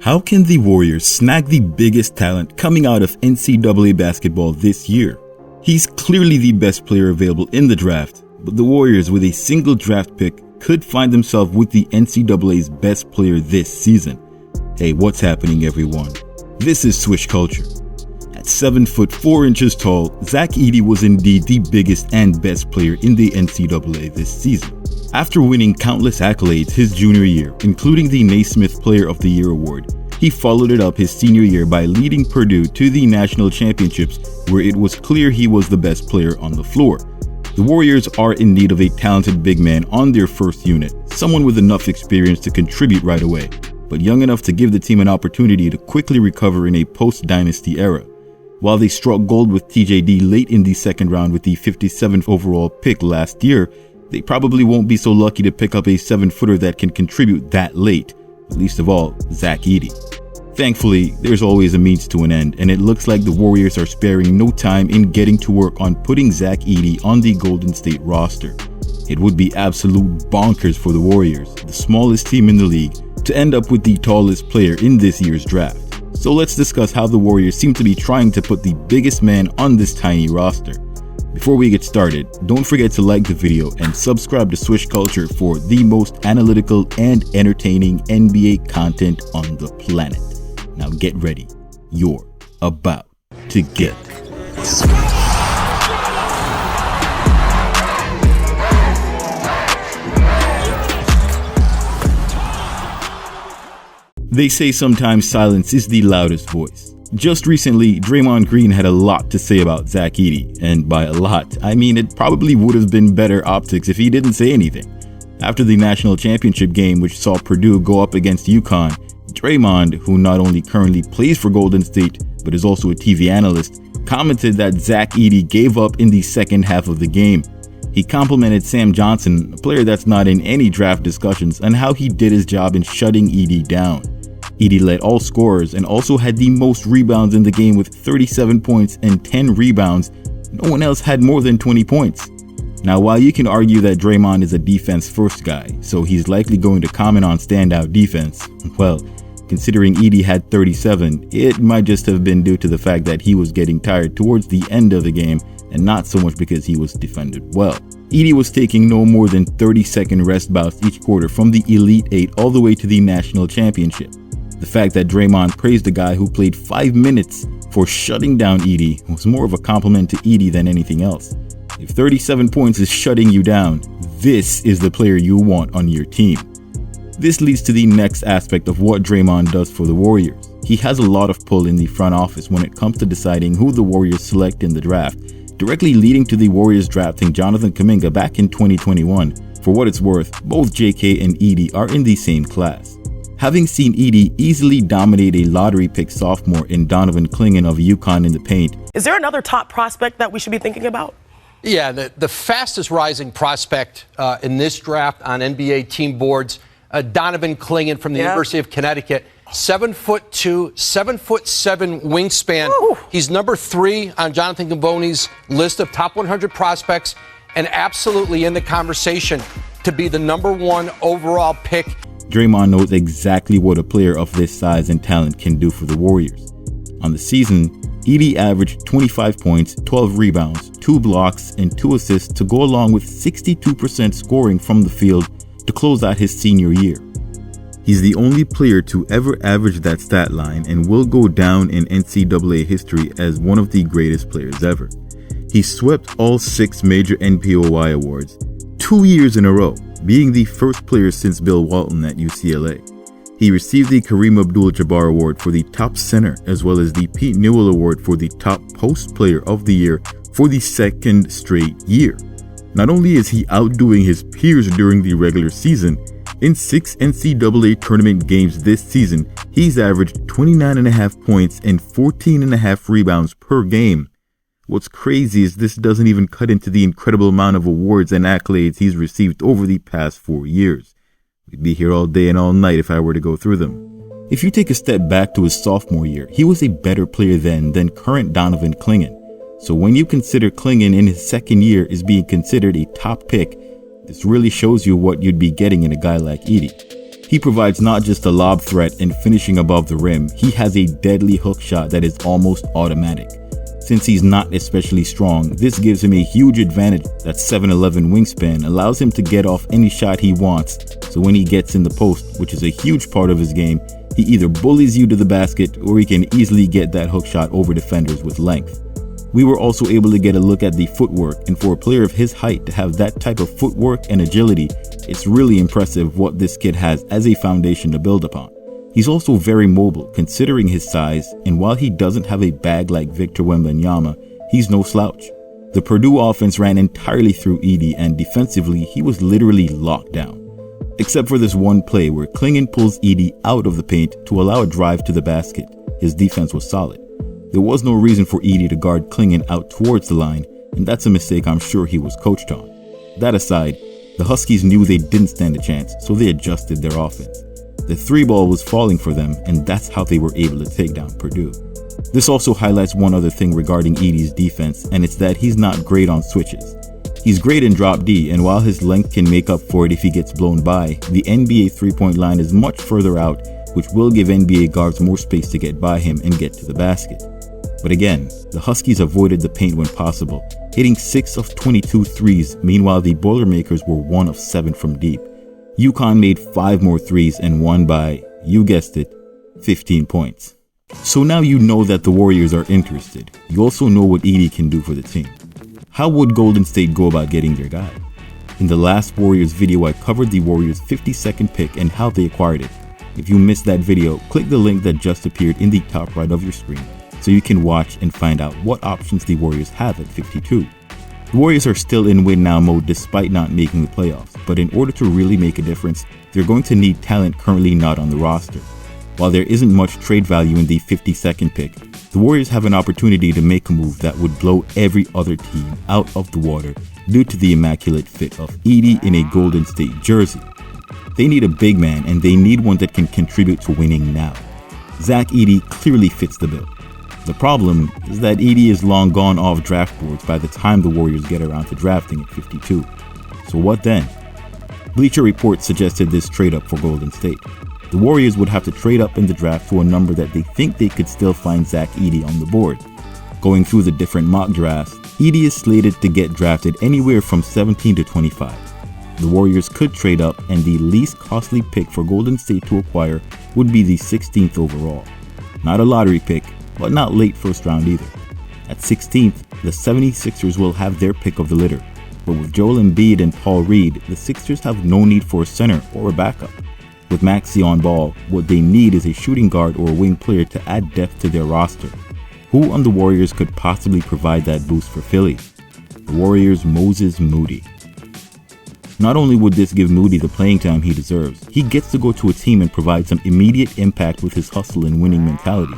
How can the Warriors snag the biggest talent coming out of NCAA basketball this year? He's clearly the best player available in the draft, but the Warriors with a single draft pick could find themselves with the NCAA's best player this season. Hey, what's happening, everyone? This is Swish Culture. At 7 foot 4 inches tall, Zach Edey was indeed the biggest and best player in the NCAA this season. After winning countless accolades his junior year, including the Naismith Player of the Year award, he followed it up his senior year by leading Purdue to the national championships, where it was clear he was the best player on the floor. The Warriors are in need of a talented big man on their first unit, someone with enough experience to contribute right away, but young enough to give the team an opportunity to quickly recover in a post-dynasty era. While they struck gold with TJD late in the second round with the 57th overall pick last year, they probably won't be so lucky to pick up a 7-footer that can contribute that late, least of all, Zach Edey. Thankfully, there's always a means to an end, and it looks like the Warriors are sparing no time in getting to work on putting Zach Edey on the Golden State roster. It would be absolute bonkers for the Warriors, the smallest team in the league, to end up with the tallest player in this year's draft. So let's discuss how the Warriors seem to be trying to put the biggest man on this tiny roster. Before we get started, don't forget to like the video and subscribe to Swish Culture for the most analytical and entertaining NBA content on the planet. Now get ready. You're about to get They say sometimes silence is the loudest voice. Just recently, Draymond Green had a lot to say about Zach Edey, and by a lot, I mean it probably would have been better optics if he didn't say anything. After the national championship game, which saw Purdue go up against UConn, Draymond, who not only currently plays for Golden State, but is also a TV analyst, commented that Zach Edey gave up in the second half of the game. He complimented Sam Johnson, a player that's not in any draft discussions, on how he did his job in shutting Edey down. Edey led all scorers and also had the most rebounds in the game with 37 points and 10 rebounds. No one else had more than 20 points. Now, while you can argue that Draymond is a defense-first guy, so he's likely going to comment on standout defense, well, considering Edey had 37, it might just have been due to the fact that he was getting tired towards the end of the game and not so much because he was defended well. Edey was taking no more than 30-second rest bouts each quarter from the Elite 8 all the way to the national championship. The fact that Draymond praised the guy who played 5 minutes for shutting down Edey was more of a compliment to Edey than anything else. If 37 points is shutting you down, this is the player you want on your team. This leads to the next aspect of what Draymond does for the Warriors. He has a lot of pull in the front office when it comes to deciding who the Warriors select in the draft, directly leading to the Warriors drafting Jonathan Kuminga back in 2021. For what it's worth, both JK and Edey are in the same class. Having seen Edey easily dominate a lottery pick sophomore in Donovan Clingan of UConn in the paint. Is there another top prospect that we should be thinking about? Yeah, the fastest rising prospect in this draft on NBA team boards, Donovan Clingan from the University of Connecticut. 7'2", 7'7" wingspan. Woo. He's number 3 on Jonathan Gamboni's list of top 100 prospects and absolutely in the conversation to be the number 1 overall pick. Draymond knows exactly what a player of this size and talent can do for the Warriors. On the season, Edey averaged 25 points, 12 rebounds, 2 blocks, and 2 assists to go along with 62% scoring from the field to close out his senior year. He's the only player to ever average that stat line and will go down in NCAA history as one of the greatest players ever. He swept all 6 major NPOY awards 2 years in a row, being the first player since Bill Walton at UCLA. He received the Kareem Abdul-Jabbar Award for the top center, as well as the Pete Newell Award for the top post player of the year for the second straight year. Not only is he outdoing his peers during the regular season, in 6 NCAA tournament games this season, he's averaged 29.5 points and 14.5 rebounds per game. What's crazy is this doesn't even cut into the incredible amount of awards and accolades he's received over the past 4 years. We'd be here all day and all night if I were to go through them. If you take a step back to his sophomore year, he was a better player then than current Donovan Clingan. So when you consider Clingan in his second year is being considered a top pick, this really shows you what you'd be getting in a guy like Edey. He provides not just a lob threat and finishing above the rim, he has a deadly hook shot that is almost automatic. Since he's not especially strong, this gives him a huge advantage. That 7'11" wingspan allows him to get off any shot he wants, so when he gets in the post, which is a huge part of his game, he either bullies you to the basket or he can easily get that hook shot over defenders with length. We were also able to get a look at the footwork, and for a player of his height to have that type of footwork and agility, it's really impressive what this kid has as a foundation to build upon. He's also very mobile considering his size, and while he doesn't have a bag like Victor Wembanyama, he's no slouch. The Purdue offense ran entirely through Edey, and defensively he was literally locked down. Except for this one play where Clingan pulls Edey out of the paint to allow a drive to the basket. His defense was solid. There was no reason for Edey to guard Clingan out towards the line, and that's a mistake I'm sure he was coached on. That aside, the Huskies knew they didn't stand a chance, so they adjusted their offense. The 3-ball was falling for them, and that's how they were able to take down Purdue. This also highlights one other thing regarding Edey's defense, and it's that he's not great on switches. He's great in drop D, and while his length can make up for it if he gets blown by, the NBA 3-point line is much further out, which will give NBA guards more space to get by him and get to the basket. But again, the Huskies avoided the paint when possible, hitting 6 of 22 threes. Meanwhile, the Boilermakers were 1 of 7 from deep. UConn made 5 more threes and won by, you guessed it, 15 points. So now you know that the Warriors are interested. You also know what Edey can do for the team. How would Golden State go about getting their guy? In the last Warriors video, I covered the Warriors' 52nd pick and how they acquired it. If you missed that video, click the link that just appeared in the top right of your screen so you can watch and find out what options the Warriors have at 52. The Warriors are still in win now mode despite not making the playoffs, but in order to really make a difference, they're going to need talent currently not on the roster. While there isn't much trade value in the 52nd pick, the Warriors have an opportunity to make a move that would blow every other team out of the water due to the immaculate fit of Edey in a Golden State jersey. They need a big man, and they need one that can contribute to winning now. Zach Edey clearly fits the bill. The problem is that Edey is long gone off draft boards by the time the Warriors get around to drafting at 52. So what then? Bleacher Report suggested this trade up for Golden State. The Warriors would have to trade up in the draft to a number that they think they could still find Zach Edey on the board. Going through the different mock drafts, Edey is slated to get drafted anywhere from 17 to 25. The Warriors could trade up, and the least costly pick for Golden State to acquire would be the 16th overall. Not a lottery pick, but not late first round either. At 16th, the 76ers will have their pick of the litter, but with Joel Embiid and Paul Reed, the Sixers have no need for a center or a backup. With Maxey on ball, what they need is a shooting guard or a wing player to add depth to their roster. Who on the Warriors could possibly provide that boost for Philly? The Warriors' Moses Moody. Not only would this give Moody the playing time he deserves, he gets to go to a team and provide some immediate impact with his hustle and winning mentality.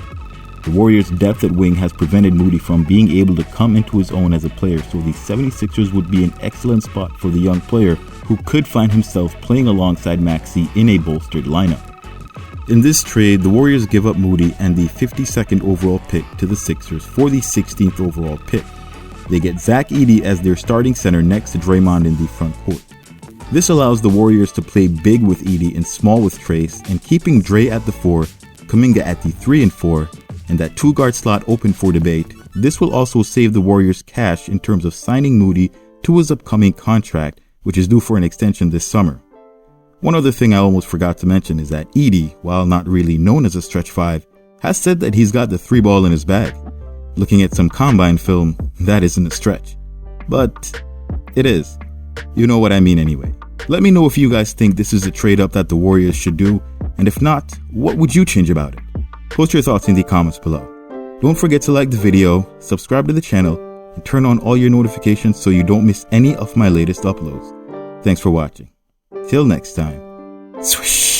The Warriors' depth at wing has prevented Moody from being able to come into his own as a player, so the 76ers would be an excellent spot for the young player who could find himself playing alongside Maxey in a bolstered lineup. In this trade, the Warriors give up Moody and the 52nd overall pick to the Sixers for the 16th overall pick. They get Zach Edey as their starting center next to Draymond in the front court. This allows the Warriors to play big with Edey and small with Trace, and keeping Dre at the 4, Kuminga at the 3 and 4, and that 2-guard slot open for debate. This will also save the Warriors cash in terms of signing Moody to his upcoming contract, which is due for an extension this summer. One other thing I almost forgot to mention is that Edey, while not really known as a stretch 5, has said that he's got the 3-ball in his bag. Looking at some combine film, that isn't a stretch. But it is. You know what I mean anyway. Let me know if you guys think this is a trade up that the Warriors should do, and if not, what would you change about it? Post your thoughts in the comments below. Don't forget to like the video, subscribe to the channel, and turn on all your notifications so you don't miss any of my latest uploads. Thanks for watching. Till next time. Swish!